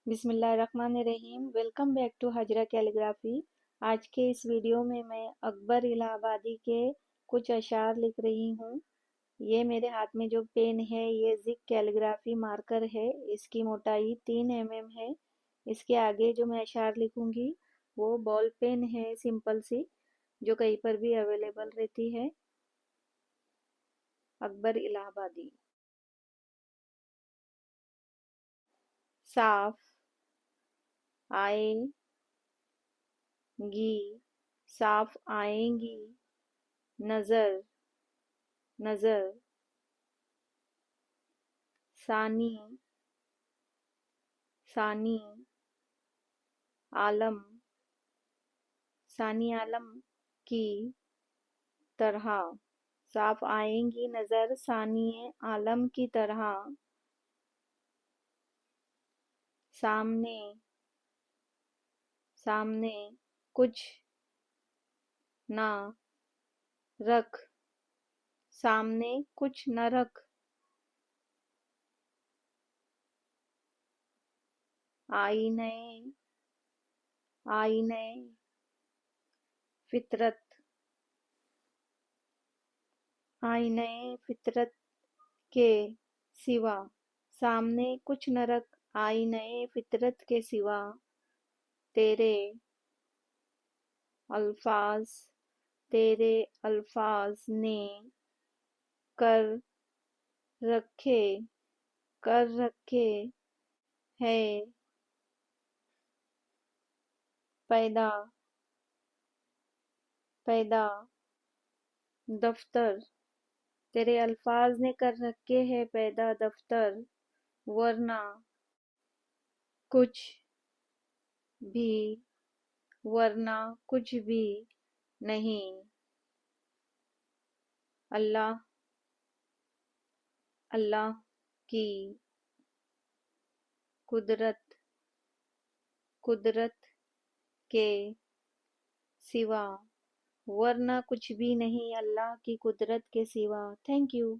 بسم اللہ الرحمن الرحیم۔ Welcome back to Hujra calligraphy. آج کے اس ویڈیو میں اکبر الہ آبادی کے کچھ اشعار لکھ رہی ہوں۔ یہ میرے ہاتھ میں جو پین ہے یہ زگ کیلیگرافی مارکر ہے۔ اس کی موٹائی 3 mm ہے۔ اس کے آگے جو میں اشعار لکھوں گی وہ بال پین ہے، سمپل سی، جو کہیں پر بھی اویلیبل رہتی ہے۔ اکبر الہ آبادی۔ صاف آئیں گی، صاف آئیں گی نظر، نظر ثانی، ثانی عالم، ثانی عالم کی طرح۔ صاف آئیں گی نظر ثانی عالم کی طرح۔ سامنے، سامنے کچھ نہ رکھ، سامنے کچھ نہ رکھ۔ آئینے، آئینے فطرت، آئینے فطرت کے سوا۔ سامنے کچھ نہ رکھ آئینے فطرت کے سوا۔ تیرے الفاظ، تیرے الفاظ نے کر رکھے، کر رکھے ہے پیدا، پیدا دفتر۔ تیرے الفاظ نے کر رکھے ہے پیدا دفتر، ورنہ کچھ بھی، ورنہ کچھ بھی نہیں۔ اللہ، اللہ کی قدرت، قدرت کے سوا، ورنہ کچھ بھی نہیں اللہ کی قدرت کے سوا۔ Thank you.